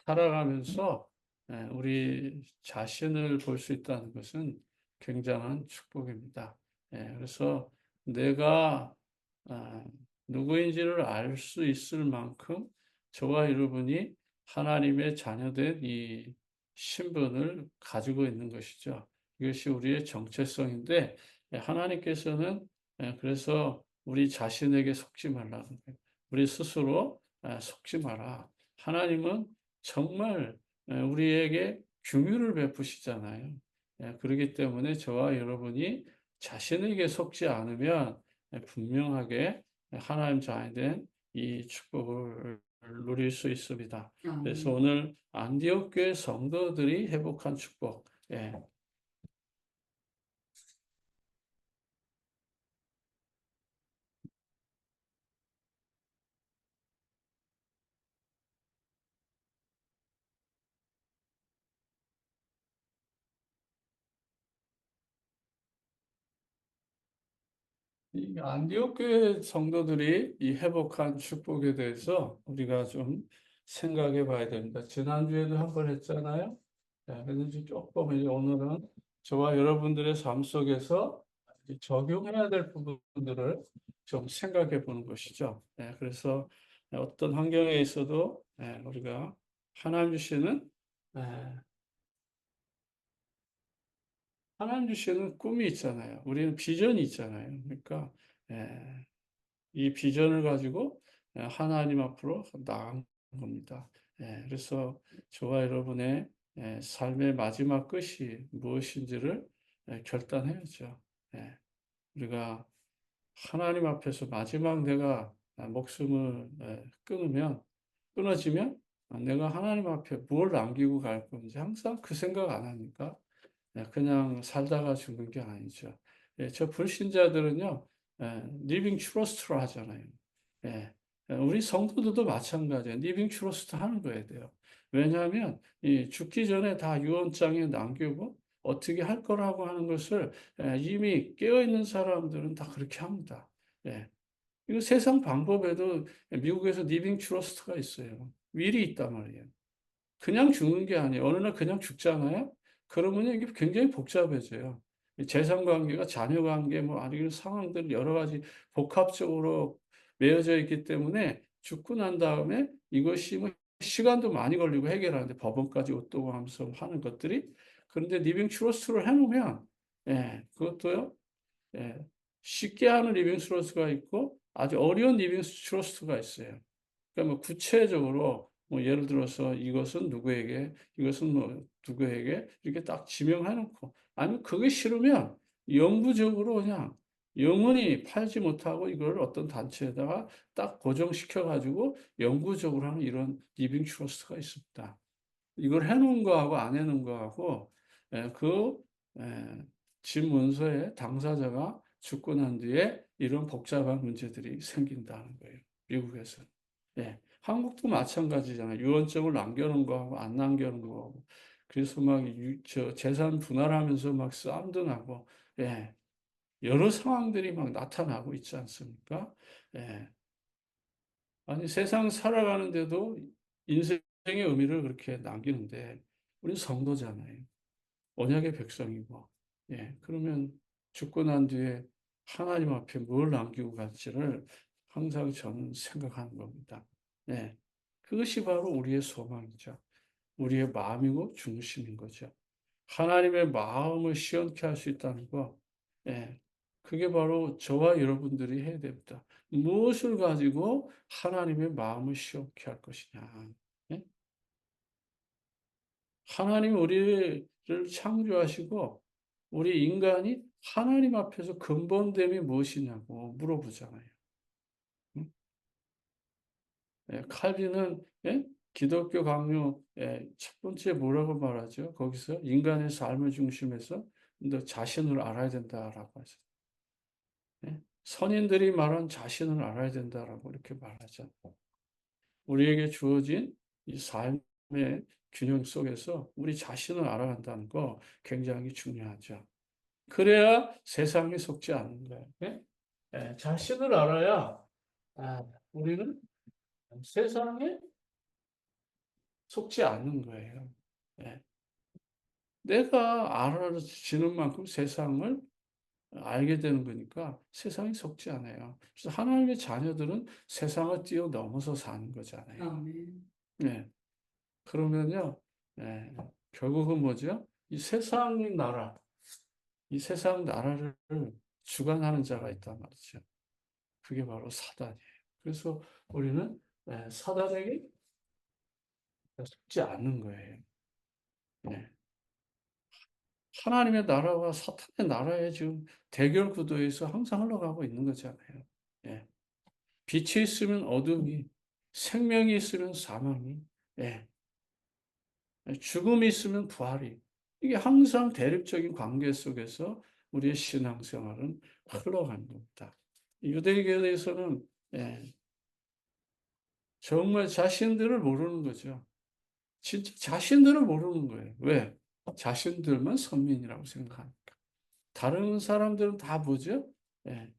살아가면서 우리 자신을 볼 수 있다는 것은 굉장한 축복입니다. 그래서 내가 아, 누구인지를 알 수 있을 만큼 저와 여러분이 하나님의 자녀된 이 신분을 가지고 있는 것이죠. 이것이 우리의 정체성인데 하나님께서는 그래서 우리 자신에게 속지 말라는 거예요. 우리 스스로 속지 마라. 하나님은 정말 우리에게 긍휼을 베푸시잖아요. 그렇기 때문에 저와 여러분이 자신에게 속지 않으면 분명하게 하나님 자녀된 이 축복을 누릴 수 있습니다. 그래서 오늘 안디옥 교회 성도들이 회복한 축복. 이 안디옥 교회 성도들이 이 회복한 축복에 대해서 우리가 좀 생각해 봐야 됩니다. 지난주에도 한 번 했잖아요. 그래서 이제 조금 이제 오늘은 저와 여러분들의 삶 속에서 적용해야 될 부분들을 좀 생각해 보는 것이죠. 그래서 어떤 환경에 있어도 우리가 하나님 주시는 예, 하나님 주시는 꿈이 있잖아요. 우리는 비전이 있잖아요. 그러니까 예, 이 비전을 가지고 하나님 앞으로 나아간 겁니다. 그래서 저와 여러분의 삶의 마지막 끝이 무엇인지를 결단해야죠. 예, 우리가 하나님 앞에서 마지막 내가 목숨을 끊어지면 내가 하나님 앞에 뭘 남기고 갈 건지 항상 그 생각 안 하니까 그냥 살다가 죽는 게 아니죠. 저 불신자들은요, 리빙 트러스트로 하잖아요. 예, 우리 성도들도 마찬가지예요. 리빙 트러스트 하는 거야 돼요. 왜냐하면 이 죽기 전에 다 유언장에 남기고 어떻게 할 거라고 하는 것을 이미 깨어 있는 사람들은 다 그렇게 합니다. 예, 이거 세상 방법에도 미국에서 리빙 트러스트가 있어요. 윌이 있단 말이에요. 그냥 죽는 게 아니에요. 어느 날 그냥 죽잖아요. 그러면 이게 굉장히 복잡해져요. 재산 관계가 자녀 관계 뭐 아니면 상황들 여러 가지 복합적으로 매여져 있기 때문에 죽고 난 다음에 이것이 뭐 시간도 많이 걸리고 해결하는데 법원까지 오고 하면서 하는 것들이 그런데 리빙 트러스트를 해놓으면 그것도요. 예, 쉽게 하는 리빙 트러스트가 있고 아주 어려운 리빙 트러스트가 있어요. 그러니까 뭐 구체적으로 뭐 예를 들어서 이것은 누구에게, 이것은 뭐 누구에게 이렇게 딱 지명해 놓고 아니면 그게 싫으면 영구적으로 그냥 영원히 팔지 못하고 이걸 어떤 단체에다가 딱 고정시켜 가지고 영구적으로 하는 이런 리빙 트러스트가 있습니다. 이걸 해 놓은 거하고 안 해 놓은 거하고 그 집 문서에 당사자가 죽고 난 뒤에 이런 복잡한 문제들이 생긴다는 거예요. 미국에서. 한국도 마찬가지잖아요. 유언장을 남겨놓은 거하고 안 남겨놓은 거하고. 그래서 막 재산 분할하면서 막 싸움도 나고, 여러 상황들이 막 나타나고 있지 않습니까? 예. 아니, 세상 살아가는데도 인생의 의미를 그렇게 남기는데, 우리 성도잖아요. 언약의 백성이고, 그러면 죽고 난 뒤에 하나님 앞에 뭘 남기고 갈지를 항상 저는 생각하는 겁니다. 그것이 바로 우리의 소망이죠. 우리의 마음이고 중심인 거죠. 하나님의 마음을 시원케 할 수 있다는 거, 예, 그게 바로 저와 여러분들이 해야 됩니다. 무엇을 가지고 하나님의 마음을 시원케 할 것이냐. 예? 하나님 우리를 창조하시고 우리 인간이 하나님 앞에서 근본됨이 무엇이냐고 물어보잖아요. 응? 칼빈은 기독교 강요 첫 번째 뭐라고 말하죠? 거기서 인간의 삶을 중심에서 너 자신을 알아야 된다라고 하죠. 선인들이 말한 자신을 알아야 된다라고 이렇게 말하죠. 우리에게 주어진 이 삶의 균형 속에서 우리 자신을 알아간다는 거 굉장히 중요하죠. 그래야 세상에 속지 않는 거예요. 자신을 알아야 우리는 세상에 속지 않는 거예요. 예. 내가 알아지는 만큼 세상을 알게 되는 거니까 세상에 속지 않아요. 그래서 하나님의 자녀들은 세상을 뛰어넘어서 사는 거잖아요. 아멘. 네. 그러면요, 예, 결국은 뭐죠? 이 세상 나라, 이 세상 나라를 주관하는 자가 있단 말이죠. 그게 바로 사단이에요. 그래서 우리는 사단에게 속지 않는 거예요. 네. 하나님의 나라와 사탄의 나라의 지금 대결 구도에서 항상 흘러가고 있는 거잖아요. 예. 빛이 있으면 어둠이, 생명이 있으면 사망이, 예. 죽음이 있으면 부활이. 이게 항상 대립적인 관계 속에서 우리의 신앙생활은 흘러가는 겁니다. 유대교에서는 예, 정말 자신들을 모르는 거죠. 진짜 자신들을 모르는 거예요. 왜? 자신들만 선민이라고 생각하니까. 다른 사람들은 다 뭐죠? 예,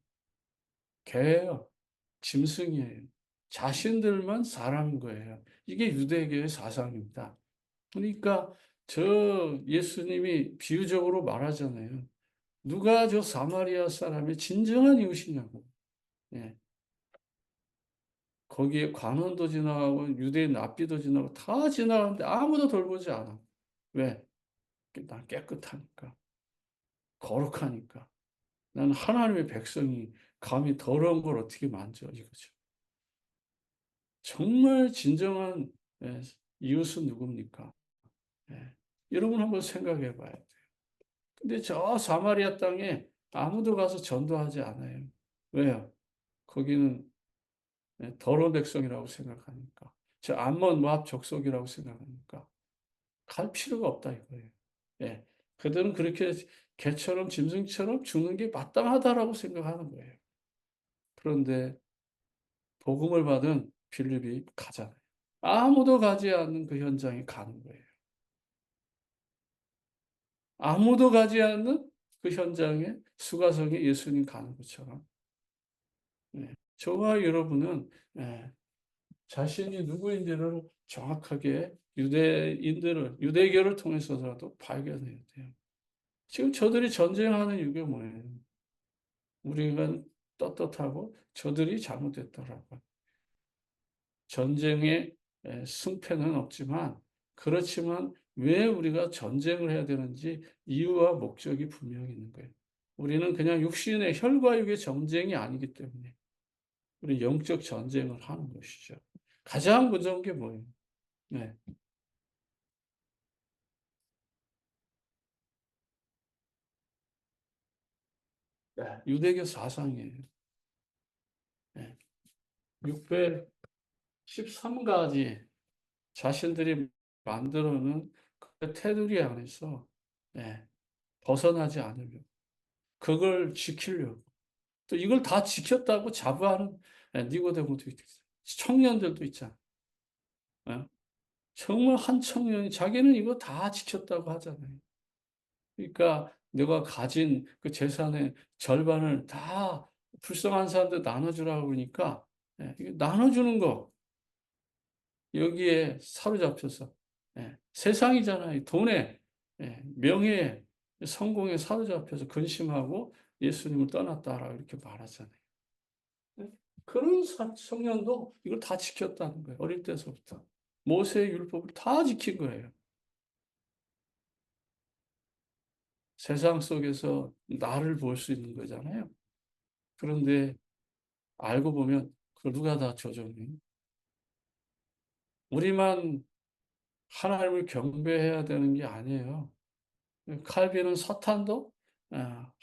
개예요. 짐승이에요. 자신들만 사람인 거예요. 이게 유대교의 사상입니다. 그러니까 저 예수님이 비유적으로 말하잖아요. 누가 저 사마리아 사람의 진정한 이웃이냐고. 예. 거기에 관원도 지나가고 유대인 랍비도 지나가고 다 지나가는데 아무도 돌보지 않아. 왜? 난 깨끗하니까. 거룩하니까. 나는 하나님의 백성이 감히 더러운 걸 어떻게 만져 이거죠. 정말 진정한 예, 이웃은 누굽니까? 예. 여러분 한번 생각해 봐야 돼요. 근데 저 사마리아 땅에 아무도 가서 전도하지 않아요. 왜요? 거기는 더러운 백성이라고 생각하니까. 저 암몬 모압 족속이라고 생각하니까. 갈 필요가 없다 이거예요. 예. 그들은 그렇게 개처럼 짐승처럼 죽는 게 마땅하다라고 생각하는 거예요. 그런데 복음을 받은 빌립이 가잖아요. 아무도 가지 않는 그 현장에 가는 거예요. 아무도 가지 않는 그 현장에 수가성에 예수님 가는 것처럼 저와 여러분은 자신이 누구인지를 정확하게 유대교를 통해서라도 발견해야 돼요. 지금 저들이 전쟁하는 이유가 뭐예요? 우리가 떳떳하고 저들이 잘못했더라고요. 전쟁의 승패는 없지만 그렇지만 왜 우리가 전쟁을 해야 되는지 이유와 목적이 분명히 있는 거예요. 우리는 그냥 육신의 혈과 육의 전쟁이 아니기 때문에 우리 영적 전쟁을 하는 것이죠. 가장 무서운 게 뭐예요? 네. 유대교 사상이에요. 네. 613가지 자신들이 만들어 놓은 그 테두리 안에서 네. 벗어나지 않으려고. 그걸 지키려고. 또 이걸 다 지켰다고 자부하는 니고데모도 있어요. 청년들도 있잖아요. 예? 정말 한 청년이 자기는 이거 다 지켰다고 하잖아요. 그러니까 내가 가진 그 재산의 절반을 다 불쌍한 사람들 나눠주라고 그러니까 이게 나눠주는 거 여기에 사로잡혀서 세상이잖아요. 돈에 명예에 성공에 사로잡혀서 근심하고 예수님을 떠났다라고 이렇게 말하잖아요. 예? 그런 청년도 이걸 다 지켰다는 거예요. 어릴 때서부터. 모세의 율법을 다 지킨 거예요. 세상 속에서 나를 볼 수 있는 거잖아요. 그런데 알고 보면 그걸 누가 다 조정해요? 우리만 하나님을 경배해야 되는 게 아니에요. 칼빈은 사탄도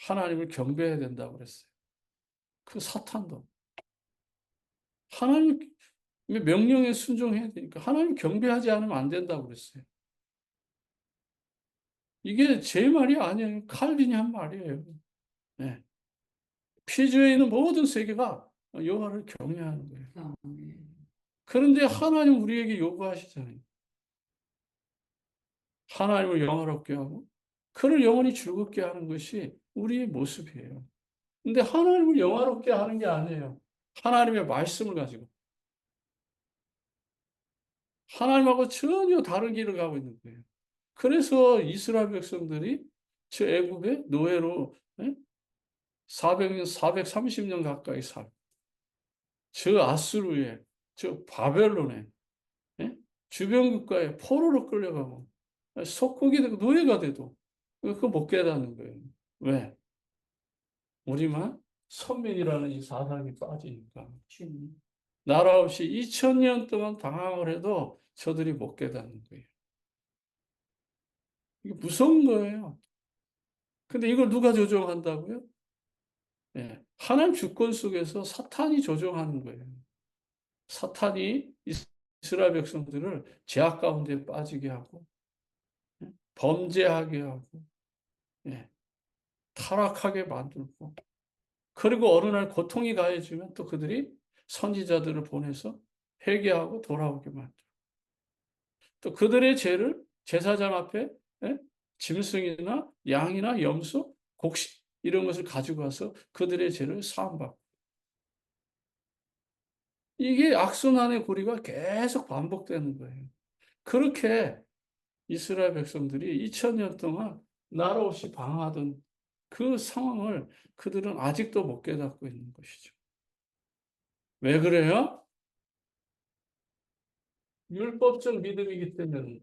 하나님을 경배해야 된다고 그랬어요. 그 사탄도 하나님의 명령에 순종해야 되니까 하나님 경배하지 않으면 안 된다고 그랬어요. 이게 제 말이 아니에요. 칼빈이 한 말이에요. 네. 피조에 있는 모든 세계가 여호와를 경외하는 거예요. 아멘. 그런데 하나님 우리에게 요구하시잖아요. 하나님을 영화롭게 하고 그를 영원히 즐겁게 하는 것이 우리의 모습이에요. 근데 하나님을 영화롭게 하는 게 아니에요. 하나님의 말씀을 가지고. 하나님하고 전혀 다른 길을 가고 있는 거예요. 그래서 이스라엘 백성들이 저 애굽의 노예로 400년, 430년 가까이 저 아수르에, 저 바벨론에, 예? 주변 국가에 포로로 끌려가고 속국이 되고 노예가 돼도 그거 못 깨닫는 거예요. 왜? 우리만 선민이라는 이 사상이 빠지니까. 나라 없이 2000년 동안 방황을 해도 저들이 못 깨닫는 거예요. 이게 무서운 거예요. 근데 이걸 누가 조종한다고요? 예. 하나님 주권 속에서 사탄이 조종하는 거예요. 사탄이 이스라엘 백성들을 죄악 가운데 빠지게 하고, 예? 범죄하게 하고, 예. 타락하게 만들고, 그리고 어느 날 고통이 가해지면 또 그들이 선지자들을 보내서 회개하고 돌아오게 만들고, 또 그들의 죄를 제사장 앞에 예? 짐승이나 양이나 염소, 곡식 이런 것을 가지고 와서 그들의 죄를 사함받고, 이게 악순환의 고리가 계속 반복되는 거예요. 그렇게 이스라엘 백성들이 2000년 동안 나라 없이 방황하던 그 상황을 그들은 아직도 못 깨닫고 있는 것이죠. 왜 그래요? 율법적 믿음이기 때문에.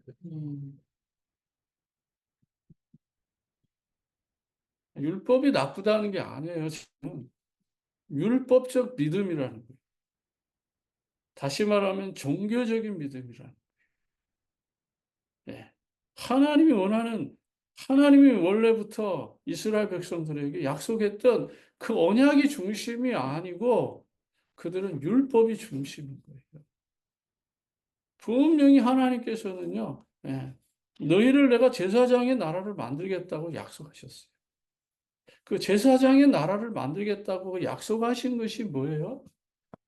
율법이 나쁘다는 게 아니에요. 지금 율법적 믿음이라는 거예요. 다시 말하면 종교적인 믿음이라는 거예요. 예. 하나님이 원하는, 하나님이 원래부터 이스라엘 백성들에게 약속했던 그 언약이 중심이 아니고 그들은 율법이 중심인 거예요. 분명히 하나님께서는요, 예, 너희를 내가 제사장의 나라를 만들겠다고 약속하셨어요. 그 제사장의 나라를 만들겠다고 약속하신 것이 뭐예요?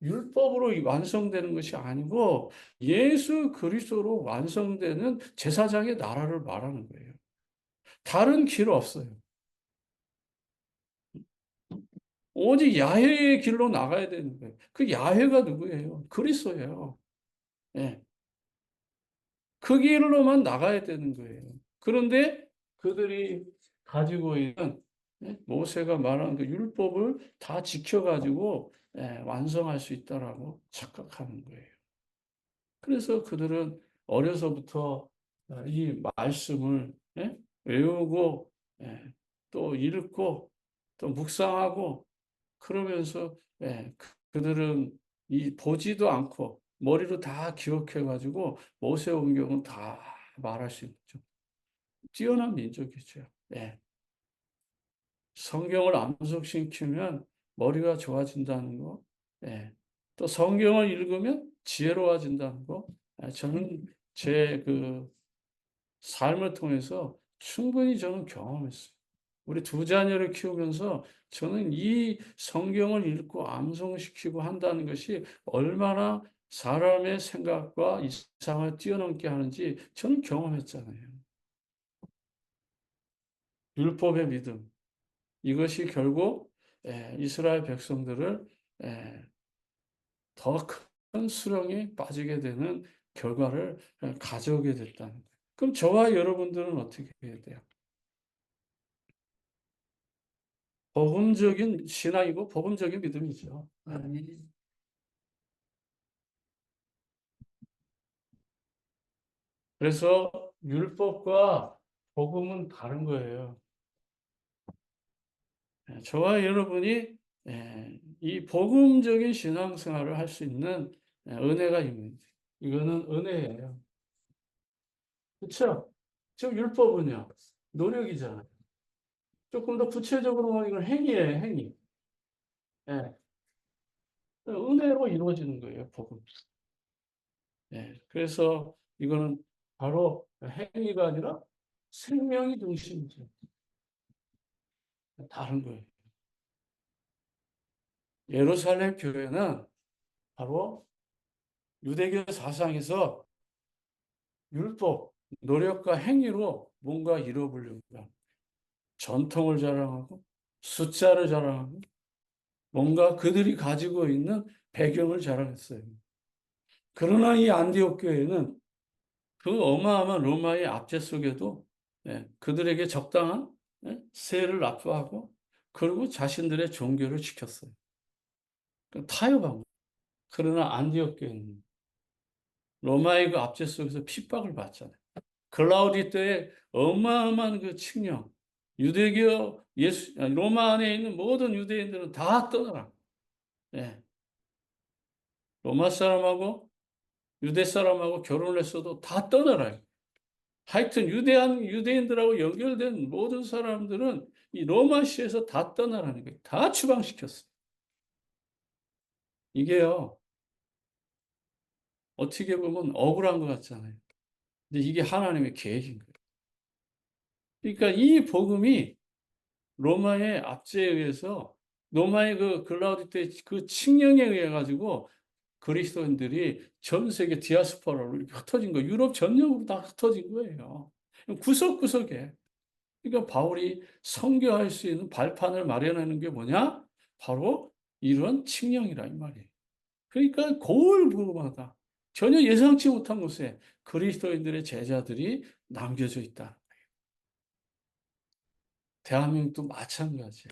율법으로 완성되는 것이 아니고 예수 그리스도로 완성되는 제사장의 나라를 말하는 거예요. 다른 길 없어요. 오직 야훼의 길로 나가야 되는 거예요. 그 야훼가 누구예요? 그리스도예요. 예. 그 길로만 나가야 되는 거예요. 그런데 그들이 가지고 있는 모세가 말한 그 율법을 다 지켜가지고 완성할 수 있다라고 착각하는 거예요. 그래서 그들은 어려서부터 이 말씀을 외우고 또 읽고 또 묵상하고 그러면서 그들은 이 보지도 않고 머리로 다 기억해 가지고 모세오경은 다 말할 수 있죠. 뛰어난 민족이죠. 예. 성경을 암송시키면 머리가 좋아진다는 거. 예. 또 성경을 읽으면 지혜로워진다는 거. 저는 제 그 삶을 통해서 충분히 저는 경험했어요. 우리 두 자녀를 키우면서 저는 이 성경을 읽고 암송시키고 한다는 것이 얼마나 사람의 생각과 이상을 뛰어넘게 하는지 저는 경험했잖아요. 율법의 믿음. 이것이 결국 이스라엘 백성들을 더 큰 수렁에 빠지게 되는 결과를 가져오게 됐다는 거예요. 그럼 저와 여러분들은 어떻게 해야 돼요? 복음적인 신앙이고 복음적인 믿음이죠. 그래서 율법과 복음은 다른 거예요. 저와 여러분이 이 복음적인 신앙생활을 할 수 있는 은혜가 있는데 이거는 은혜예요. 그렇죠? 지금 율법은요. 노력이잖아요. 조금 더 구체적으로 보면 이건 행위예요, 행위. 예. 은혜로 이루어지는 거예요, 복음. 예. 그래서 이거는 바로 행위가 아니라 생명이 중심이죠. 다른 거예요. 예루살렘 교회는 바로 유대교 사상에서 율법, 노력과 행위로 뭔가 이뤄보려고 합니다. 전통을 자랑하고 숫자를 자랑하고 뭔가 그들이 가지고 있는 배경을 자랑했어요. 그러나 이 안디옥 교회는 그 어마어마한 로마의 압제 속에도 그들에게 적당한 세를 납부하고 그리고 자신들의 종교를 지켰어요. 타협한 거예요. 그러나 안디옥 교회는 로마의 그 압제 속에서 핍박을 받잖아요. 클라우디 때의 어마어마한 그 칙령, 유대교 로마 안에 있는 모든 유대인들은 다 떠나라. 예. 로마 사람하고 유대 사람하고 결혼을 했어도 다 떠나라. 하여튼 유대인들하고 연결된 모든 사람들은 이 로마시에서 다 떠나라는 거예요. 다 추방시켰어요. 이게요, 어떻게 보면 억울한 것 같잖아요. 근데 이게 하나님의 계획인 거예요. 그러니까 이 복음이 로마의 압제에 의해서 로마의 그 글라우디 때 그 칙령에 의해 가지고 그리스도인들이 전 세계 디아스포라로 이렇게 흩어진 거예요. 유럽 전역으로 다 흩어진 거예요. 구석구석에. 그러니까 바울이 선교할 수 있는 발판을 마련하는 게 뭐냐? 바로 이런 칙령이라 이 말이에요. 그러니까 고을부마다 전혀 예상치 못한 곳에 그리스도인들의 제자들이 남겨져 있다. 대한민국도 마찬가지예요.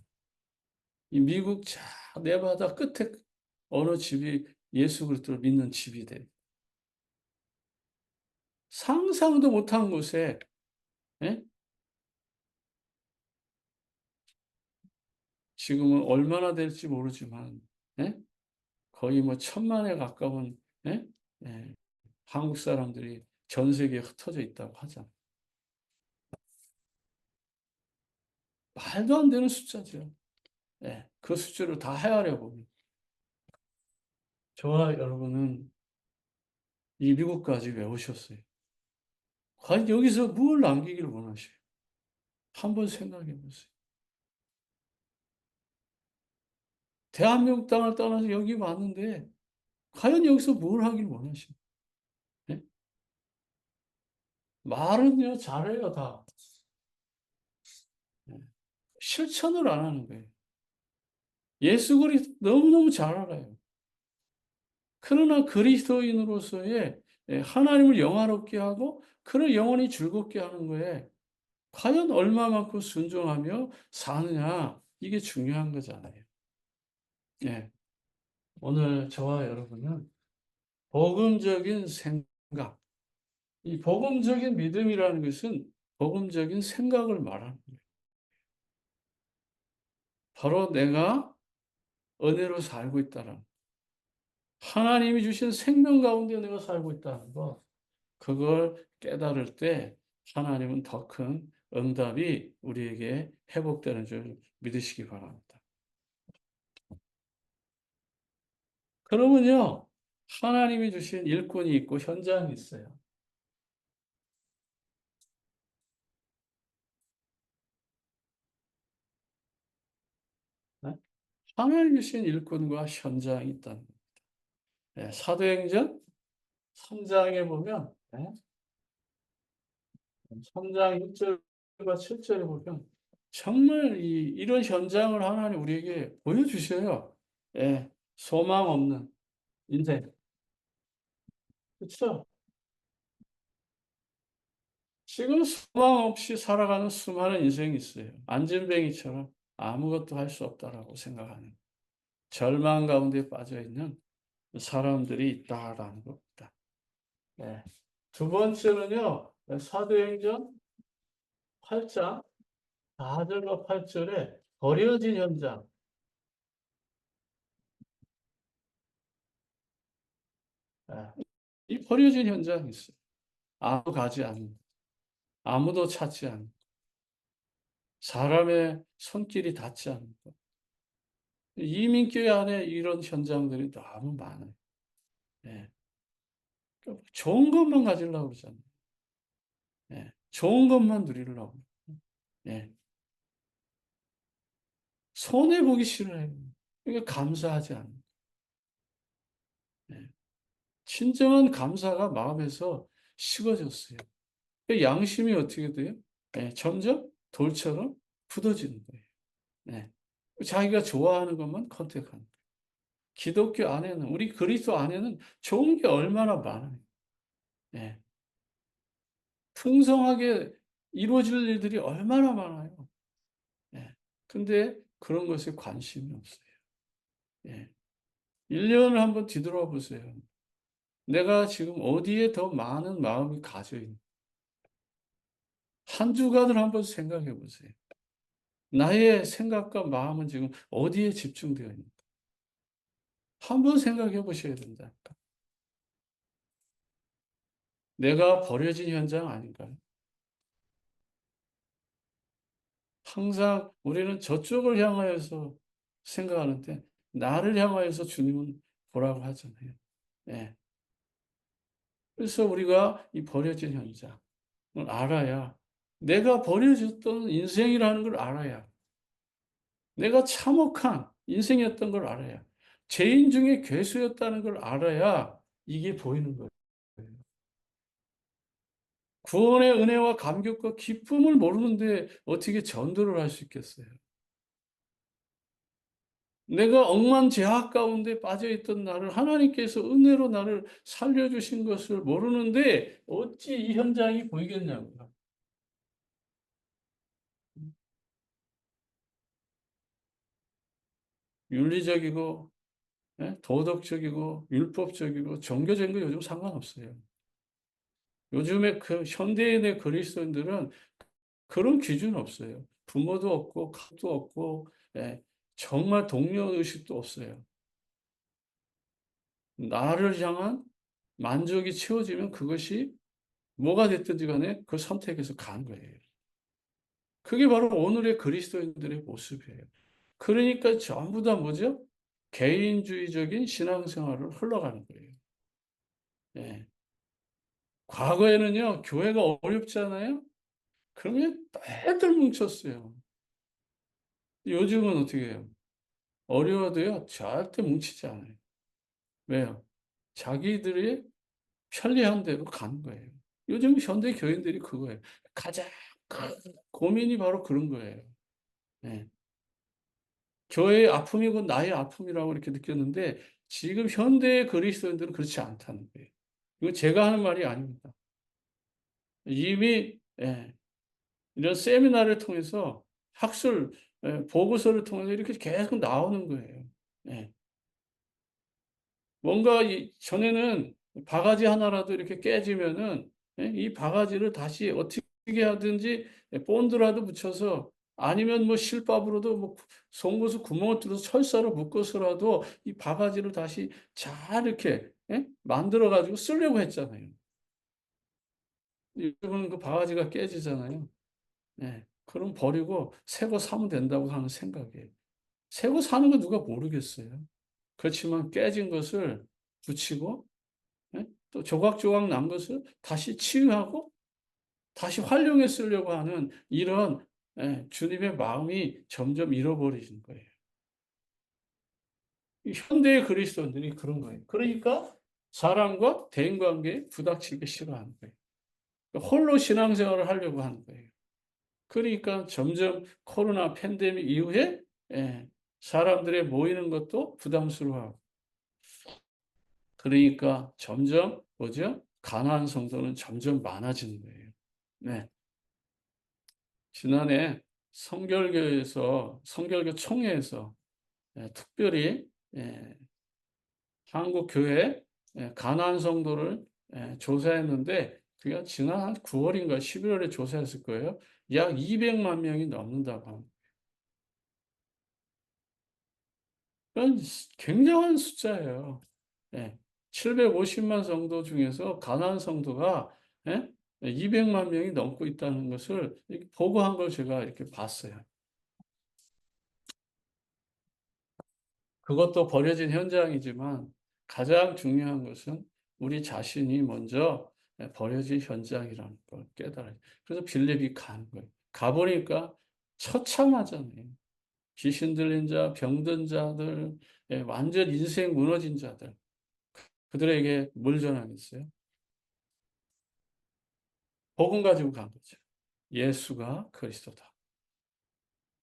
이 미국 저 내바다 끝에 어느 집이 예수 그리스도를 믿는 집이 돼. 상상도 못한 곳에 예? 지금은 얼마나 될지 모르지만 예? 거의 뭐 1,000만에 가까운 예? 예. 한국 사람들이 전 세계에 흩어져 있다고 하잖아요. 말도 안 되는 숫자죠. 예. 그 숫자를 다 헤아려 보면 저와 여러분은 이 미국까지 왜 오셨어요? 과연 여기서 뭘 남기기를 원하셔요? 한번 생각해 보세요. 대한민국 땅을 떠나서 여기 왔는데 과연 여기서 뭘 하길 원하시요? 예? 말은요 잘해요 다. 예. 실천을 안 하는 거예요. 예수 그리스도 너무너무 잘 알아요. 그러나 그리스도인으로서의 하나님을 영화롭게 하고 그를 영원히 즐겁게 하는 거에 과연 얼마만큼 순종하며 사느냐 이게 중요한 거잖아요. 예. 오늘 저와 여러분은 복음적인 생각, 이 복음적인 믿음이라는 것은 복음적인 생각을 말하는 거예요. 바로 내가 은혜로 살고 있다는 하나님이 주신 생명 가운데 내가 살고 있다는 것, 그걸 깨달을 때 하나님은 더 큰 응답이 우리에게 회복되는 줄 믿으시기 바랍니다. 그러면요, 하나님이 주신 일꾼이 있고 현장이 있어요. 네? 하나님이 주신 일꾼과 현장이 있다는 거예요. 네, 사도행전 3장에 보면, 네? 3장 1절과 7절에 보면, 정말 이런 현장을 하나님 우리에게 보여주셔요. 예, 소망 없는 인생. 그렇죠? 지금 소망 없이 살아가는 수많은 인생이 있어요. 안진뱅이처럼 아무것도 할 수 없다라고 생각하는 절망 가운데 빠져 있는 사람들이 있다라는 겁니다. 네. 두 번째는요, 사도행전 8장 4절과 8절에 버려진 현장. 네. 이 버려진 현장이 있어요. 아무도 가지 않는, 아무도 찾지 않는, 사람의 손길이 닿지 않는 것. 이민교회 안에 이런 현장들이 너무 많아요. 예. 좋은 것만 가지려고 그러잖아요. 예. 좋은 것만 누리려고. 예. 손해 보기 싫어해요. 그러니까 감사하지 않는. 예. 진정한 감사가 마음에서 식어졌어요. 그 양심이 어떻게 돼요? 예. 점점 돌처럼 굳어지는 거예요. 예. 자기가 좋아하는 것만 컨택하는 거예요. 기독교 안에는, 우리 그리스도 안에는 좋은 게 얼마나 많아요. 예. 풍성하게 이루어질 일들이 얼마나 많아요. 예. 근데 그런 것에 관심이 없어요. 예. 1년을 한번 뒤돌아보세요. 내가 지금 어디에 더 많은 마음이 가져 있는 한 주간을 한번 생각해 보세요. 나의 생각과 마음은 지금 어디에 집중되어 있는가? 한번 생각해 보셔야 된다니까. 내가 버려진 현장 아닌가요? 항상 우리는 저쪽을 향하여서 생각하는데 나를 향하여서 주님은 보라고 하잖아요. 예. 그래서 우리가 이 버려진 현장을 알아야 내가 버려졌던 인생이라는 걸 알아야 내가 참혹한 인생이었던 걸 알아야 죄인 중에 괴수였다는 걸 알아야 이게 보이는 거예요. 구원의 은혜와 감격과 기쁨을 모르는데 어떻게 전도를 할 수 있겠어요? 내가 억만제약 가운데 빠져 있던 나를 하나님께서 은혜로 나를 살려주신 것을 모르는데 어찌 이 현장이 보이겠냐고요. 윤리적이고 예? 도덕적이고 율법적이고 종교적인 거 요즘 상관없어요. 요즘에 그 현대인의 그리스도인들은 그런 기준 없어요. 부모도 없고 가도 없고 예, 정말 동료 의식도 없어요. 나를 향한 만족이 채워지면 그것이 뭐가 됐든지 간에 그 선택해서 가는 거예요. 그게 바로 오늘의 그리스도인들의 모습이에요. 그러니까 전부 다 뭐죠? 개인주의적인 신앙생활을 흘러가는 거예요. 예. 과거에는요, 교회가 어렵잖아요? 그러면 애들 뭉쳤어요. 요즘은 어떻게 해요? 어려워도요, 절대 뭉치지 않아요. 왜요? 자기들이 편리한 대로 가는 거예요. 요즘 현대 교인들이 그거예요. 가장 큰 고민이 바로 그런 거예요. 예. 교회의 아픔이고 나의 아픔이라고 이렇게 느꼈는데 지금 현대의 그리스도인들은 그렇지 않다는 거예요. 이거 제가 하는 말이 아닙니다. 이미 예, 이런 세미나를 통해서 학술 보고서를 통해서 이렇게 계속 나오는 거예요. 예. 뭔가 이 전에는 바가지 하나라도 이렇게 깨지면은 예, 이 바가지를 다시 어떻게 하든지 본드라도 붙여서 아니면 뭐 실밥으로도 뭐 송곳을 구멍을 뚫어서 철사로 묶어서라도 이 바가지를 다시 잘 이렇게 예? 만들어 가지고 쓰려고 했잖아요. 요즘은 그 바가지가 깨지잖아요. 예. 그럼 버리고 새 거 사면 된다고 하는 생각이에요. 새 거 사는 거 누가 모르겠어요. 그렇지만 깨진 것을 붙이고 예? 또 조각조각 난 것을 다시 치유하고 다시 활용해 쓰려고 하는 이런 예, 주님의 마음이 점점 잃어버리는 거예요. 이 현대의 그리스도인들이 그런 거예요. 그러니까 사람과 대인관계에 부닥치기 싫어하는 거예요. 그러니까 홀로 신앙생활을 하려고 하는 거예요. 그러니까 점점 코로나 팬데믹 이후에 예, 사람들의 모이는 것도 부담스러워하고 그러니까 점점 뭐죠? 가난한 성도는 점점 많아지는 거예요. 네. 지난해 성결교 총회에서 특별히 예, 한국 교회 가난한 성도를 조사했는데 그게 지난 한 9월인가 11월에 조사했을 거예요. 약 200만 명이 넘는다고 합니다. 그건 굉장한 숫자예요. 예. 750만 성도 중에서 가난한 성도가 예? 200만 명이 넘고 있다는 것을 이렇게 보고한 걸 제가 이렇게 봤어요. 그것도 버려진 현장이지만 가장 중요한 것은 우리 자신이 먼저 버려진 현장이라는 걸 깨달아요. 그래서 빌립이 가는 거예요. 가보니까 처참하잖아요. 귀신 들린 자, 병든 자들, 완전 인생 무너진 자들. 그들에게 뭘 전하겠어요? 복음 가지고 간 거죠. 예수가 그리스도다.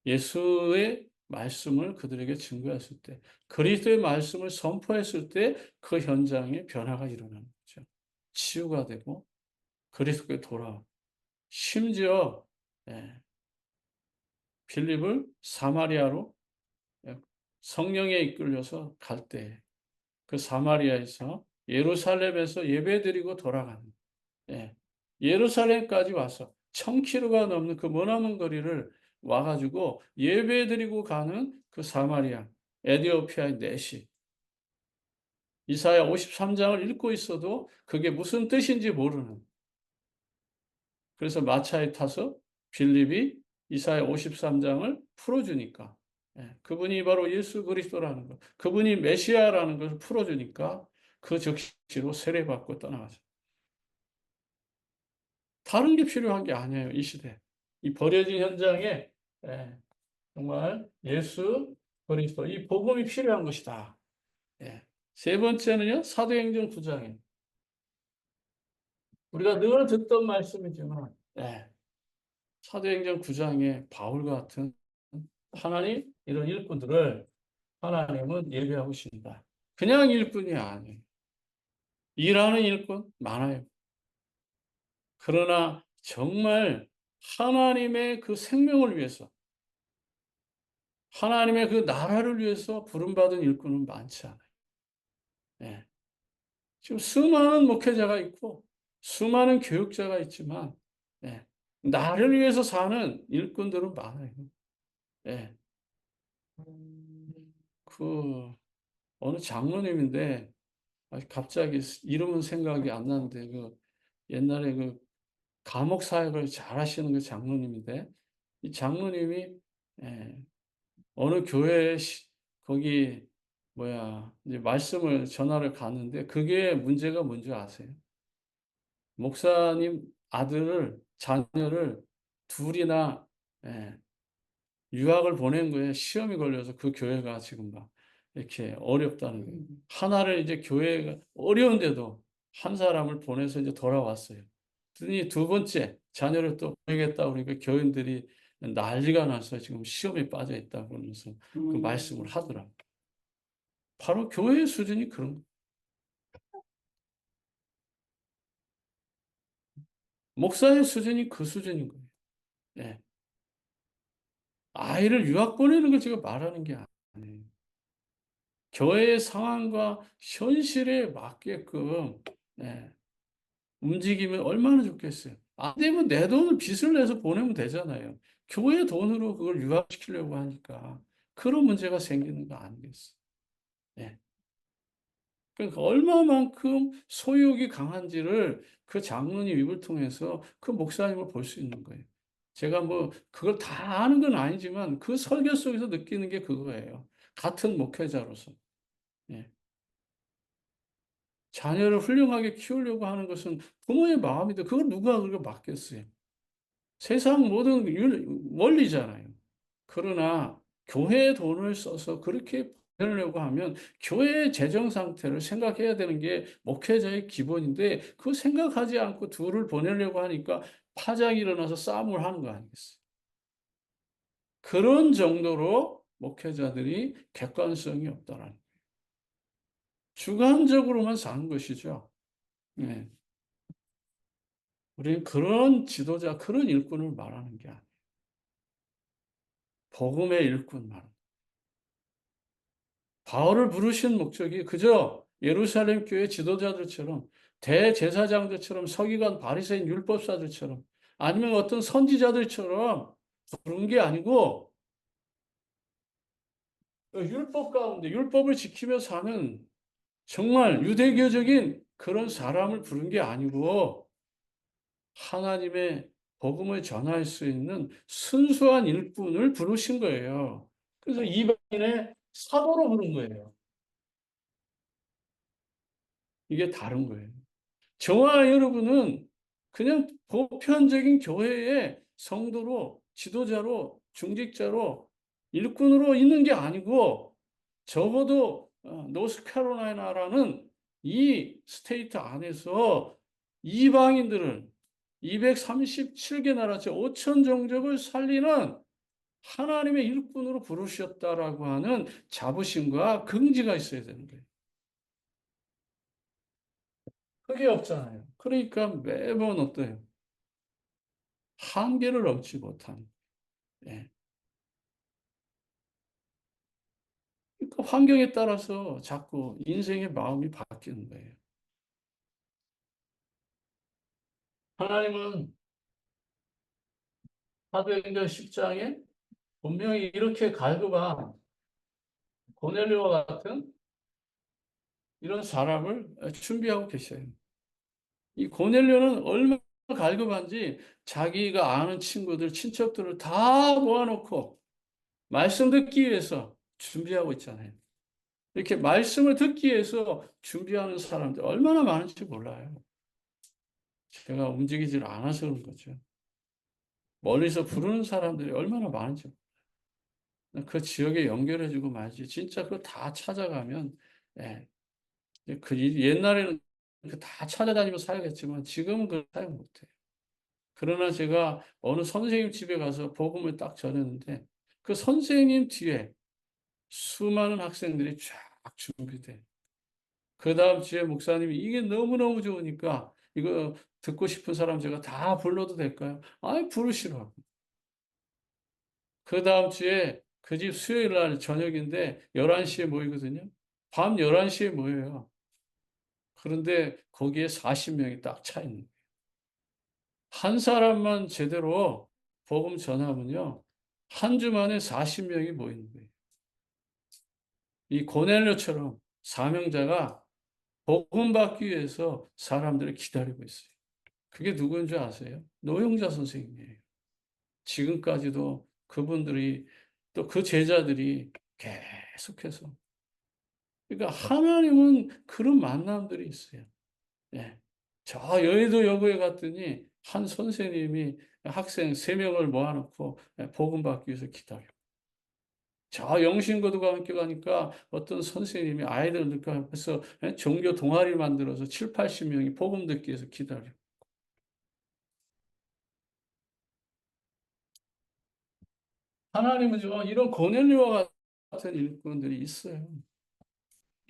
예수의 말씀을 그들에게 증거했을 때, 그리스도의 말씀을 선포했을 때 그 현장에 변화가 일어나는 거죠. 치유가 되고 그리스도께 돌아오고. 심지어 예, 빌립을 사마리아로 예, 성령에 이끌려서 갈 때 그 사마리아에서 예루살렘에서 예배드리고 돌아가는 예, 예루살렘까지 와서 1000km가 넘는 그 머나먼 거리를 와가지고 예배드리고 가는 그 사마리아 에디오피아의 넷이 이사야 53장을 읽고 있어도 그게 무슨 뜻인지 모르는 그래서 마차에 타서 빌립이 이사야 53장을 풀어주니까 그분이 바로 예수 그리스도라는 것, 그분이 메시아라는 것을 풀어주니까 그 즉시로 세례받고 떠나가죠. 다른 게 필요한 게 아니에요, 이 시대. 이 버려진 현장에 정말 예수 그리스도, 이 복음이 필요한 것이다. 세 번째는요, 사도행전 9장에 우리가 늘 듣던 말씀이지만 사도행전 9장에 바울 같은 하나님 이런 일꾼들을 하나님은 예배하고 계신다. 그냥 일꾼이 아니에요. 일하는 일꾼 많아요. 그러나 정말 하나님의 그 생명을 위해서 하나님의 그 나라를 위해서 부름받은 일꾼은 많지 않아요. 예. 지금 수많은 목회자가 있고 수많은 교육자가 있지만 예. 나를 위해서 사는 일꾼들은 많아요. 예. 그 어느 장로님인데 갑자기 이름은 생각이 안 나는데 그 옛날에 그 감옥 사역을 잘 하시는 그 장로님인데 이 장로님이 예, 어느 교회에 거기 뭐야 이제 말씀을 전하러 갔는데 그게 문제가 뭔지 아세요? 목사님 아들을 자녀를 둘이나 예, 유학을 보낸 거예요. 시험이 걸려서 그 교회가 지금 막 이렇게 어렵다는 거예요. 하나를 이제 교회가 어려운데도 한 사람을 보내서 이제 돌아왔어요. 그랬더니 두 번째 자녀를 또 보내겠다 그러니까 교인들이 난리가 나서 지금 시험에 빠져 있다 그러면서 그 말씀을 하더라고요. 바로 교회의 수준이 그런 거예요. 목사의 수준이 그 수준인 거예요. 예. 아이를 유학 보내는 걸 제가 말하는 게 아니에요. 교회의 상황과 현실에 맞게끔 예, 움직이면 얼마나 좋겠어요. 안 되면 내 돈을 빚을 내서 보내면 되잖아요. 교회 돈으로 그걸 유학시키려고 하니까 그런 문제가 생기는 거 아니겠어요. 예. 그러니까 얼마만큼 소유욕이 강한지를 그 장로님 입을 통해서 그 목사님을 볼 수 있는 거예요. 제가 뭐 그걸 다 아는 건 아니지만 그 설교 속에서 느끼는 게 그거예요. 같은 목회자로서. 예. 자녀를 훌륭하게 키우려고 하는 것은 부모의 마음인데 그걸 누가 그렇게 맡겠어요. 세상 모든 원리잖아요. 그러나 교회의 돈을 써서 그렇게 보내려고 하면 교회의 재정 상태를 생각해야 되는 게 목회자의 기본인데 그 생각하지 않고 둘을 보내려고 하니까 파장이 일어나서 싸움을 하는 거 아니겠어요? 그런 정도로 목회자들이 객관성이 없다라는 주관적으로만 사는 것이죠. 네. 우리는 그런 지도자, 그런 일꾼을 말하는 게 아니에요. 복음의 일꾼 말합니다. 바울을 부르신 목적이 그저 예루살렘 교회 지도자들처럼 대제사장들처럼 서기관 바리새인 율법사들처럼 아니면 어떤 선지자들처럼 부른 게 아니고 그 율법 가운데 율법을 지키며 사는 정말 유대교적인 그런 사람을 부른 게 아니고 하나님의 복음을 전할 수 있는 순수한 일꾼을 부르신 거예요. 그래서 이방인의 사도로 부른 거예요. 이게 다른 거예요. 저와 여러분은 그냥 보편적인 교회의 성도로, 지도자로, 중직자로, 일꾼으로 있는 게 아니고 적어도 노스캐롤라이나라는 이 스테이트 안에서 이방인들을 237개 나라, 즉 5천 종족을 살리는 하나님의 일꾼으로 부르셨다라고 하는 자부심과 긍지가 있어야 되는 거예요. 그게 없잖아요. 그러니까 매번 어때요? 한계를 넘지 못하는. 예. 그러니까 환경에 따라서 자꾸 인생의 마음이 바뀌는 거예요. 하나님은 사도행전 10장에 분명히 이렇게 갈급한 고넬료와 같은 이런 사람을 준비하고 계셔요. 이 고넬료는 얼마나 갈급한지 자기가 아는 친구들, 친척들을 다 모아놓고 말씀 듣기 위해서 준비하고 있잖아요. 이렇게 말씀을 듣기 위해서 준비하는 사람들 얼마나 많은지 몰라요. 제가 움직이질 않아서 그런 거죠. 멀리서 부르는 사람들이 얼마나 많은지 그 지역에 연결해주고 말지. 진짜 그거 다 찾아가면, 예, 옛날에는 그 다 찾아다니며 사역했지만 지금은 그 사역 못해요. 그러나 제가 어느 선생님 집에 가서 복음을 딱 전했는데 그 선생님 뒤에 수많은 학생들이 쫙 준비돼. 그 다음 주에 목사님이 이게 너무너무 좋으니까 이거 듣고 싶은 사람 제가 다 불러도 될까요? 아이, 부르시라고. 그 다음 주에 그 집 수요일 날 저녁인데 11시에 모이거든요. 밤 11시에 모여요. 그런데 거기에 40명이 딱 차 있는 거예요. 한 사람만 제대로 복음 전하면요. 한 주 만에 40명이 모이는 거예요. 이 고넬료처럼 사명자가 복음 받기 위해서 사람들을 기다리고 있어요. 그게 누구인 줄 아세요? 노영자 선생님이에요. 지금까지도 그분들이 또 그 제자들이 계속해서 그러니까 하나님은 그런 만남들이 있어요. 예. 저 여의도 여고에 갔더니 한 선생님이 학생 3명을 모아놓고 복음 받기 위해서 기다려. 저 영신고등학교 함께 가니까 어떤 선생님이 아이들 넣고 앞에서 종교 동아리 만들어서 7, 80명이 복음 듣기 위해서 기다려. 하나님은 좀 이런 고넬료와 같은 일꾼들이 있어요.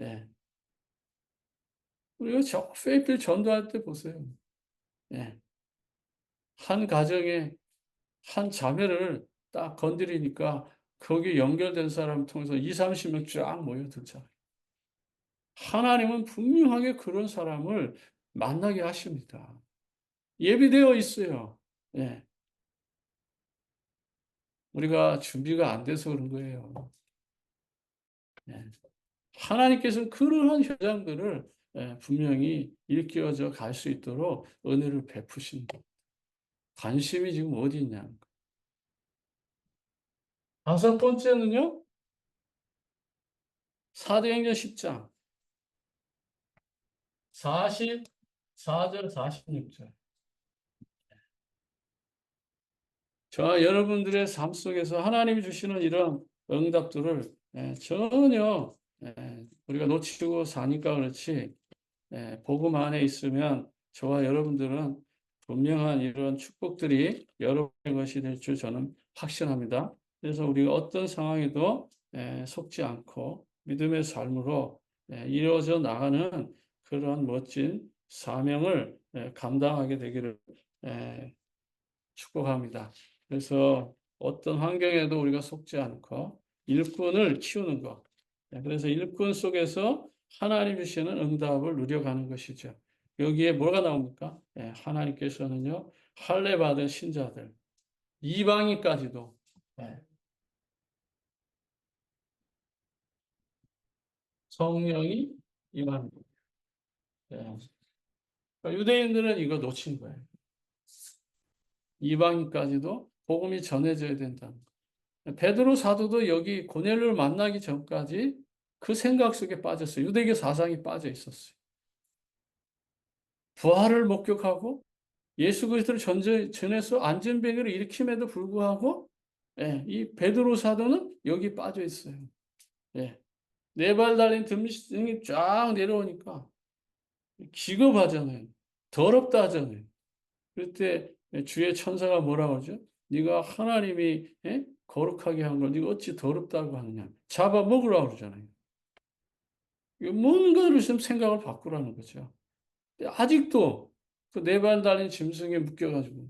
예. 우리가 저 페이필 전도할 때 보세요. 예. 한 가정에 한 자매를 딱 건드리니까 거기 연결된 사람 통해서 2, 30명 쫙 모여들잖아요. 하나님은 분명하게 그런 사람을 만나게 하십니다. 예비되어 있어요. 예. 우리가 준비가 안 돼서 그런 거예요. 예. 하나님께서는 그러한 현장들을 분명히 일깨워져 갈 수 있도록 은혜를 베푸신다. 관심이 지금 어디 있냐. 다섯 번째는요, 사도행전 10장 44절, 46절. 저와 여러분들의 삶 속에서 하나님이 주시는 이런 응답들을 전혀 우리가 놓치고 사니까 그렇지, 복음 안에 있으면 저와 여러분들은 분명한 이런 축복들이 여러분의 것이 될 줄 저는 확신합니다. 그래서 우리가 어떤 상황에도 속지 않고 믿음의 삶으로 이루어져 나가는 그런 멋진 사명을 감당하게 되기를 축복합니다. 그래서 어떤 환경에도 우리가 속지 않고 일꾼을 키우는 것. 그래서 일꾼 속에서 하나님 주시는 응답을 누려가는 것이죠. 여기에 뭐가 나옵니까? 하나님께서는요, 할례 받은 신자들, 이방인까지도 성령이 임하는 거예요. 그러니까 유대인들은 이거 놓친 거예요. 이방인까지도 복음이 전해져야 된다는 거. 베드로 사도도 여기 고넬료를 만나기 전까지 그 생각 속에 빠졌어요. 유대교 사상이 빠져 있었어요. 부활을 목격하고 예수 그리스도를 전해서 안전병을 일으킴에도 불구하고 이 베드로 사도는 여기 빠져 있어요. 예. 네 발 달린 등이 쫙 내려오니까 기겁하잖아요. 더럽다 하잖아요. 그럴 때 주의 천사가 뭐라고 하죠? 네가 하나님이 거룩하게 한 걸 네가 어찌 더럽다고 하느냐. 잡아먹으라고 그러잖아요. 뭔가를 좀 생각을 바꾸라는 거죠. 아직도 그 네 발 달린 짐승에 묶여가지고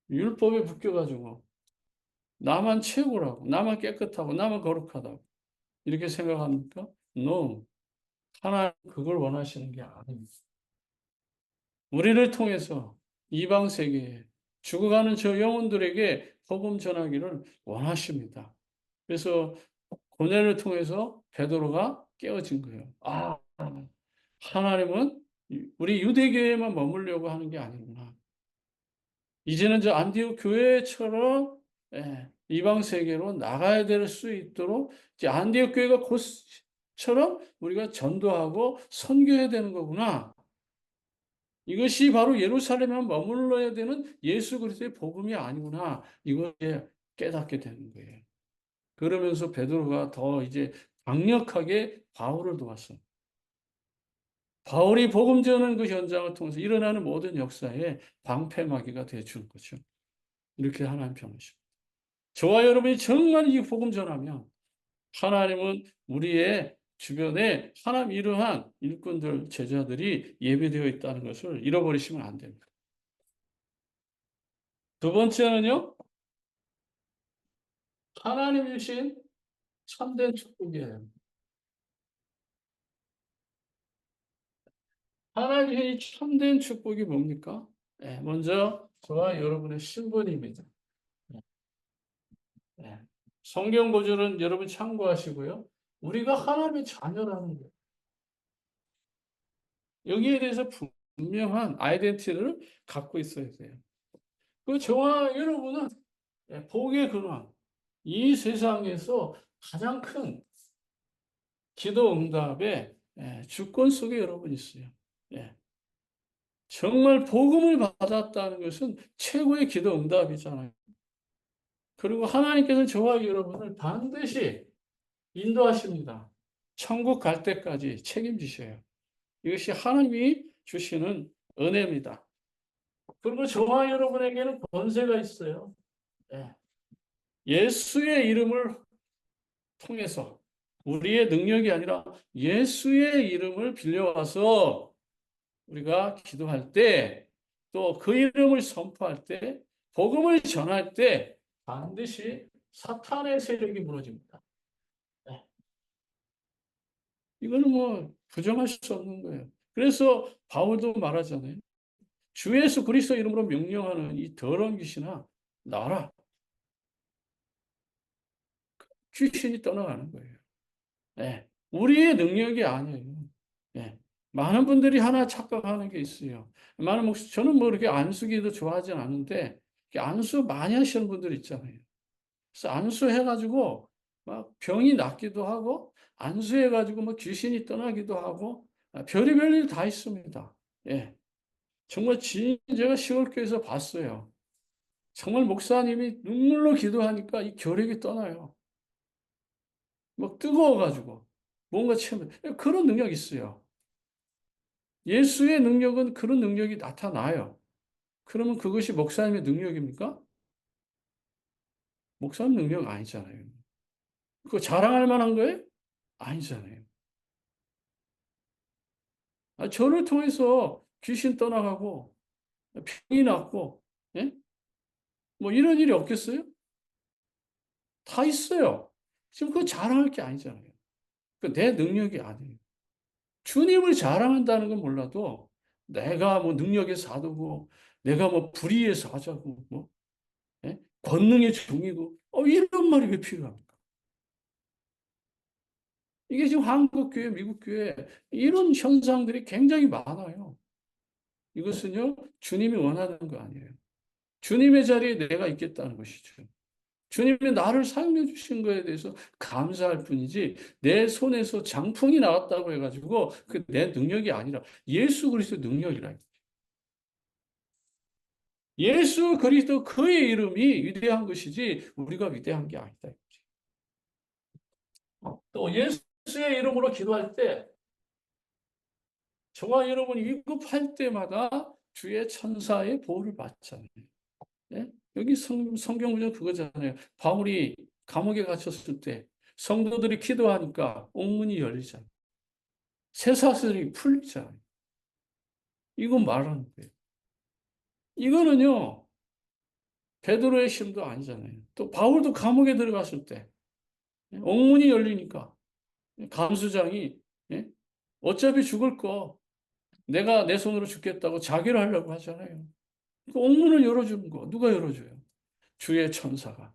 율법에 묶여가지고 나만 최고라고, 나만 깨끗하고, 나만 거룩하다고 이렇게 생각합니까? No. 하나님 그걸 원하시는 게 아닙니다. 우리를 통해서 이방 세계에 죽어가는 저 영혼들에게 복음 전하기를 원하십니다. 그래서 고뇌를 통해서 베드로가 깨어진 거예요. 아, 하나님은 우리 유대교회에만 머물려고 하는 게 아니구나. 이제는 저 안디옥 교회처럼 이방 세계로 나가야 될 수 있도록 이제 안디옥 교회가 곧처럼 우리가 전도하고 선교해야 되는 거구나. 이것이 바로 예루살렘에만 머물러야 되는 예수 그리스도의 복음이 아니구나. 이걸 이제 깨닫게 되는 거예요. 그러면서 베드로가 더 이제 강력하게 바울을 도왔어요. 바울이 복음 전하는 그 현장을 통해서 일어나는 모든 역사에 방패막이가 되어 주는 거죠. 이렇게 하나님 평하십니다. 저와 여러분이 정말 이 복음 전하면 하나님은 우리의 주변에 하나님 이러한 일꾼들, 제자들이 예비되어 있다는 것을 잃어버리시면 안 됩니다. 두 번째는요, 하나님 주신 참된 축복이에요. 하나님 주신 이 참된 축복이 뭡니까? 먼저 저와 여러분의 신분입니다. 예. 성경 구절은 여러분 참고하시고요. 우리가 하나님의 자녀라는 거예요. 여기에 대해서 분명한 아이덴티티를 갖고 있어야 돼요. 그 저와 여러분은 복의 근원, 이 세상에서 가장 큰 기도 응답의 주권 속에 여러분 있어요. 예. 정말 복음을 받았다는 것은 최고의 기도 응답이잖아요. 그리고 하나님께서 저와 여러분을 반드시 인도하십니다. 천국 갈 때까지 책임지셔요. 이것이 하나님이 주시는 은혜입니다. 그리고 저와 여러분에게는 권세가 있어요. 예. 예수의 이름을 통해서 우리의 능력이 아니라 예수의 이름을 빌려와서 우리가 기도할 때 또 그 이름을 선포할 때 복음을 전할 때 반드시 사탄의 세력이 무너집니다. 네. 이거는 뭐 부정할 수 없는 거예요. 그래서 바울도 말하잖아요. 주 예수 그리스도 이름으로 명령하는 이 더러운 귀신아 나라. 귀신이 떠나가는 거예요. 네. 우리의 능력이 아니에요. 네. 많은 분들이 하나 착각하는 게 있어요. 저는 뭐 이렇게 안수기도 좋아하진 않은데 안수 많이 하시는 분들 있잖아요. 그래서 안수해가지고 막 병이 낫기도 하고 안수해가지고 뭐 귀신이 떠나기도 하고 별의별 일 다 있습니다. 예. 정말 제가 시골교에서 봤어요. 정말 목사님이 눈물로 기도하니까 이 결핵이 떠나요. 막 뜨거워가지고 뭔가 체험 그런 능력이 있어요. 예수의 능력은 그런 능력이 나타나요. 그러면 그것이 목사님의 능력입니까? 목사님 능력 아니잖아요. 그거 자랑할 만한 거예요? 아니잖아요. 저를 통해서 귀신 떠나가고 병이 낫고 예? 뭐 이런 일이 없겠어요? 다 있어요. 지금 그거 자랑할 게 아니잖아요. 그 내 능력이 아니에요. 주님을 자랑한다는 건 몰라도 내가 뭐 능력의 사도고 내가 뭐 불의의 사자고 뭐 권능의 종이고 이런 말이 왜 필요합니까? 이게 지금 한국 교회, 미국 교회 이런 현상들이 굉장히 많아요. 이것은요 주님이 원하는 거 아니에요. 주님의 자리에 내가 있겠다는 것이죠. 주님이 나를 사용해 주신 거에 대해서 감사할 뿐이지 내 손에서 장풍이 나왔다고 해가지고 그 내 능력이 아니라 예수 그리스도 능력이라. 예수 그리스도 그의 이름이 위대한 것이지 우리가 위대한 게 아니다. 또 예수의 이름으로 기도할 때 저와 여러분이 위급할 때마다 주의 천사의 보호를 받잖아요. 예? 여기 성경 구절 그거잖아요. 바울이 감옥에 갇혔을 때 성도들이 기도하니까 옥문이 열리잖아요. 쇠사슬이 풀리잖아요. 이거 말하는 거예요. 이거는요, 베드로의 힘도 아니잖아요. 또 바울도 감옥에 들어갔을 때 옥문이 열리니까 감수장이 예? 어차피 죽을 거 내가 내 손으로 죽겠다고 자기를 하려고 하잖아요. 그 옥문을 열어주는 거 누가 열어줘요? 주의 천사가.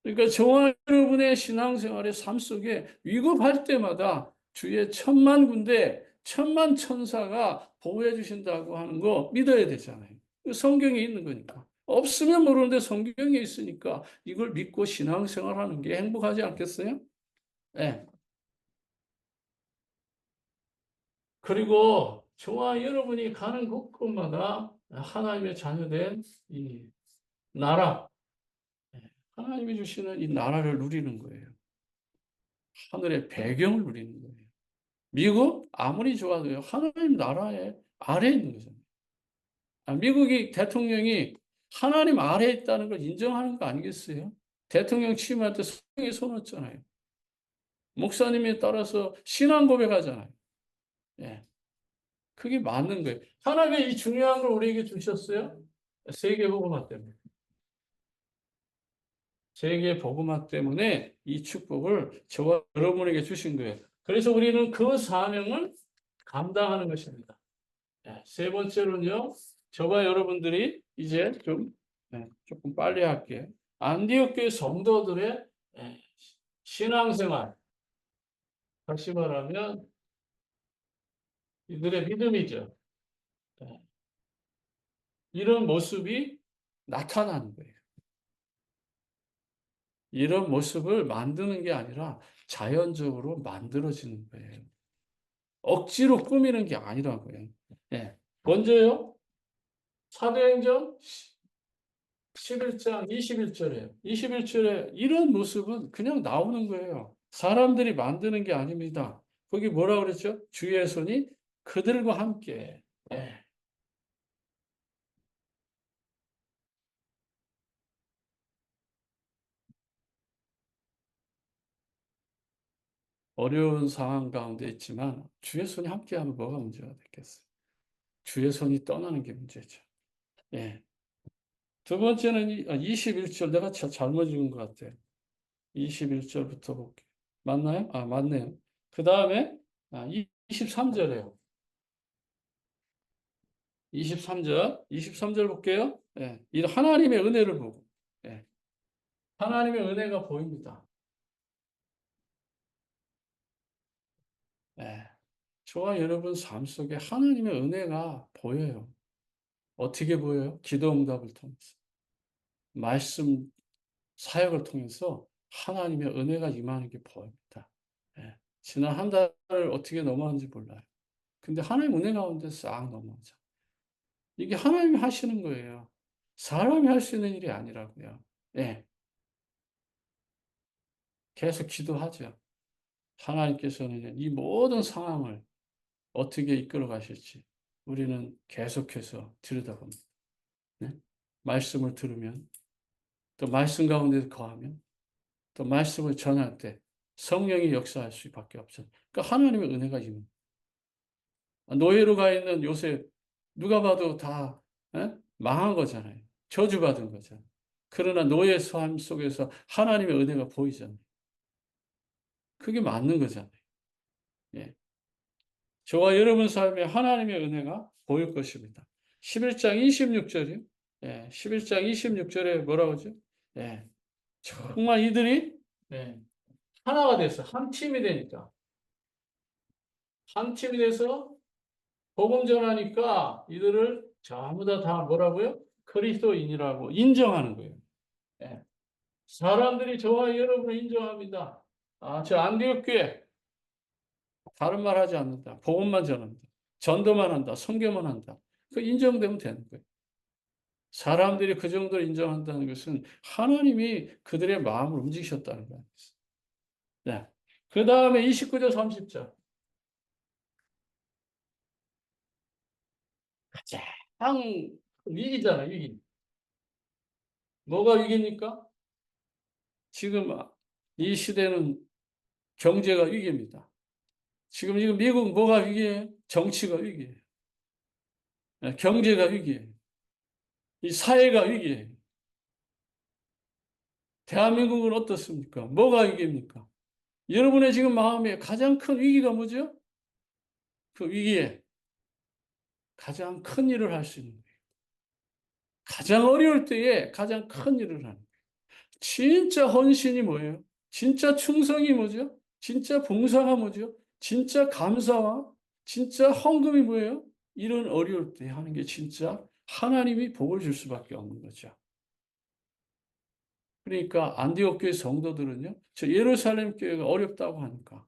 그러니까 저와 여러분의 신앙생활의 삶 속에 위급할 때마다 주의 천만 군대, 천만 천사가 보호해 주신다고 하는 거 믿어야 되잖아요. 성경에 있는 거니까. 없으면 모르는데 성경에 있으니까 이걸 믿고 신앙생활하는 게 행복하지 않겠어요? 네. 그리고 저와 여러분이 가는 곳곳마다 하나님의 자녀된 이 나라, 하나님이 주시는 이 나라를 누리는 거예요. 하늘의 배경을 누리는 거예요. 미국 아무리 좋아도요, 하나님 나라의 아래에 있는 거잖아요. 미국이 대통령이 하나님 아래에 있다는 걸 인정하는 거 아니겠어요? 대통령 취임할 때 성경에 손 얹잖아요. 목사님에 따라서 신앙 고백하잖아요. 예. 그게 맞는 거예요. 하나님의 이 중요한 걸 우리에게 주셨어요. 세계 복음화 때문에. 세계 복음화 때문에 이 축복을 저와 여러분에게 주신 거예요. 그래서 우리는 그 사명을 감당하는 것입니다. 세 번째로는요, 저와 여러분들이 이제 조금 빨리 할게요. 안디옥 교회 성도들의 신앙생활, 다시 말하면 이들의 믿음이죠. 이런 모습이 나타나는 거예요. 이런 모습을 만드는 게 아니라 자연적으로 만들어지는 거예요. 억지로 꾸미는 게 아니라고요. 예. 먼저요, 사도행전 11장 21절에요. 21절에 이런 모습은 그냥 나오는 거예요. 사람들이 만드는 게 아닙니다. 거기 뭐라 그랬죠? 주의 손이 그들과 함께. 예. 어려운 상황 가운데 있지만 주의 손이 함께하면 뭐가 문제가 됐겠어요? 주의 손이 떠나는 게 문제죠. 예. 두 번째는 21절 내가 잘못 읽은 것 같아요. 21절부터 볼게요. 맞나요? 아, 맞네요. 그 다음에 23절에요. 23절 볼게요. 예. 이 하나님의 은혜를 보고. 예. 하나님의 은혜가 보입니다. 예. 저와 여러분 삶 속에 하나님의 은혜가 보여요. 어떻게 보여요? 기도 응답을 통해서. 말씀 사역을 통해서 하나님의 은혜가 임하는 게 보입니다. 예. 지난 한 달을 어떻게 넘어갔는지 몰라요. 근데 하나님 은혜 가운데 싹 넘어가죠. 이게 하나님이 하시는 거예요. 사람이 할 수 있는 일이 아니라고요. 예. 계속 기도하죠. 하나님께서는 이 모든 상황을 어떻게 이끌어 가실지 우리는 계속해서 들여다봅니다. 네? 말씀을 들으면 또 말씀 가운데 거하면 또 말씀을 전할 때 성령이 역사할 수밖에 없어요. 그러니까 하나님의 은혜가 임합니다. 노예로 가 있는 요셉 누가 봐도 다 망한 거잖아요. 저주받은 거잖아요. 그러나 노예 삶 속에서 하나님의 은혜가 보이잖아요. 그게 맞는 거잖아요. 예. 저와 여러분 삶에 하나님의 은혜가 보일 것입니다. 11장 26절이요. 예, 11장 26절에 뭐라고 하죠? 예, 정말 이들이 예, 하나가 됐어. 한 팀이 되니까. 한 팀이 돼서 복음 전하니까 이들을 전부 다 뭐라고요? 그리스도인이라고 인정하는 거예요. 예. 사람들이 저와 여러분을 인정합니다. 아, 저 안디옥 교회 다른 말 하지 않는다. 복음만 전한다. 전도만 한다. 선교만 한다. 그 인정되면 되는 거예요. 사람들이 그 정도로 인정한다는 것은 하나님이 그들의 마음을 움직이셨다는 거예요. 네. 그 다음에 29절 30절. 가장 위기잖아, 위기. 뭐가 위기입니까? 지금 이 시대는 경제가 위기입니다. 지금 미국 뭐가 위기예요? 정치가 위기예요. 네, 경제가 위기예요. 이 사회가 위기예요. 대한민국은 어떻습니까? 뭐가 위기입니까? 여러분의 지금 마음에 가장 큰 위기가 뭐죠? 그 위기에 가장 큰 일을 할 수 있는 거예요. 가장 어려울 때에 가장 큰 일을 하는 거예요. 진짜 헌신이 뭐예요? 진짜 충성이 뭐죠? 진짜 봉사가 뭐죠? 진짜 감사와 진짜 헌금이 뭐예요? 이런 어려울 때 하는 게 진짜 하나님이 복을 줄 수밖에 없는 거죠. 그러니까 안디옥 교회 성도들은요, 저 예루살렘 교회가 어렵다고 하니까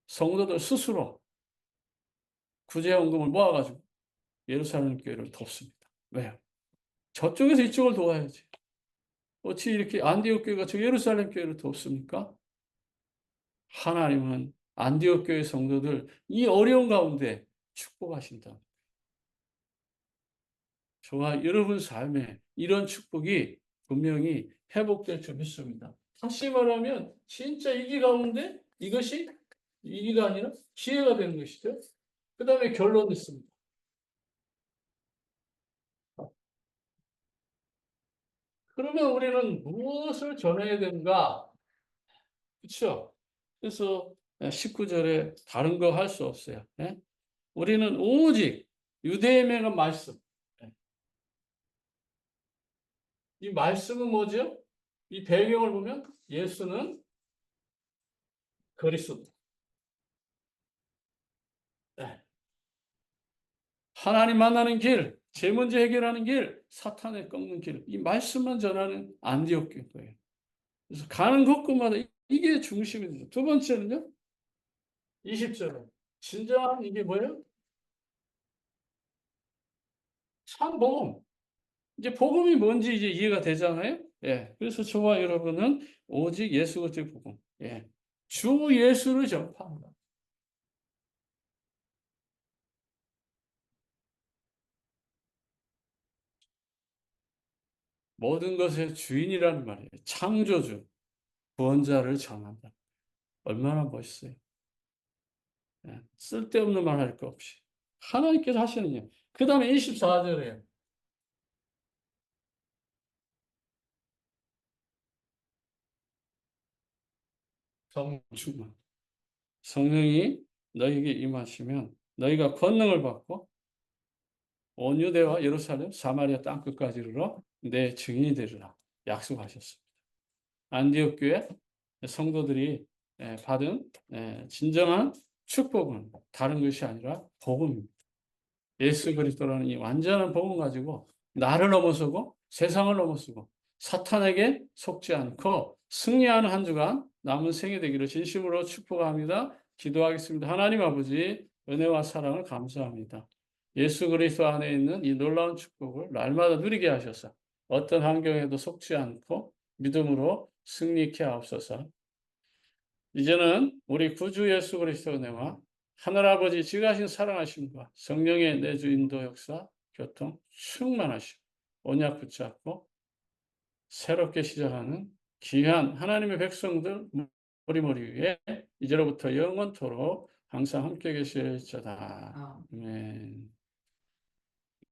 성도들 스스로 구제헌금을 모아가지고 예루살렘 교회를 돕습니다. 왜요? 저쪽에서 이쪽을 도와야지. 어찌 이렇게 안디옥 교회가 저 예루살렘 교회를 돕습니까? 하나님은 안디옥 교회 성도들 이 어려운 가운데 축복하신다. 저와 여러분 삶에 이런 축복이 분명히 회복될 줄 믿습니다. 다시 말하면 진짜 위기 가운데 이것이 위기가 아니라 기회가 되는 것이죠. 그 다음에 결론 있습니다. 그러면 우리는 무엇을 전해야 되는가? 그렇죠? 그래서 19절에 다른 거 할 수 없어요. 예? 우리는 오직 유대의 명은 말씀. 예. 이 말씀은 뭐죠? 이 배경을 보면 예수는 그리스도. 예. 하나님 만나는 길, 제 문제 해결하는 길, 사탄을 꺾는 길. 이 말씀만 전하는 안디옥 교회예요. 그래서 가는 곳곳마다 이게 중심이 되죠. 두 번째는요. 20절에 진정한 이게 뭐예요? 참 복음. 이제 복음이 뭔지 이제 이해가 되잖아요. 예. 그래서 저와 여러분은 오직 예수 그리스도의 복음. 예. 주 예수를 전파한다. 모든 것의 주인이라는 말이에요. 창조주, 구원자를 전한다. 얼마나 멋있어요. 예. 쓸데없는 말 할 거 없이. 하나님께서 하시는 일. 그 다음에 24절에 성령 충만. 성령이 너희에게 임하시면 너희가 권능을 받고 온 유대와 예루살렘, 사마리아 땅끝까지 이르러 내 증인이 되리라 약속하셨습니다. 안디옥 교회 성도들이 받은 진정한 축복은 다른 것이 아니라 복음입니다. 예수 그리스도라는 이 완전한 복음 가지고 나를 넘어서고 세상을 넘어서고 사탄에게 속지 않고 승리하는 한 주간 남은 생이 되기를 진심으로 축복합니다. 기도하겠습니다. 하나님 아버지 은혜와 사랑을 감사합니다. 예수 그리스도 안에 있는 이 놀라운 축복을 날마다 누리게 하셔서 어떤 환경에도 속지 않고 믿음으로 승리케 하옵소서. 이제는 우리 구주 예수 그리스도의 은혜와 하늘아버지 지가신 사랑하심과 성령의 내주 인도 역사, 교통, 충만하심, 언약 붙잡고 새롭게 시작하는 귀한 하나님의 백성들 머리머리 위에 이제로부터 영원토록 항상 함께 계실지어다. 아멘.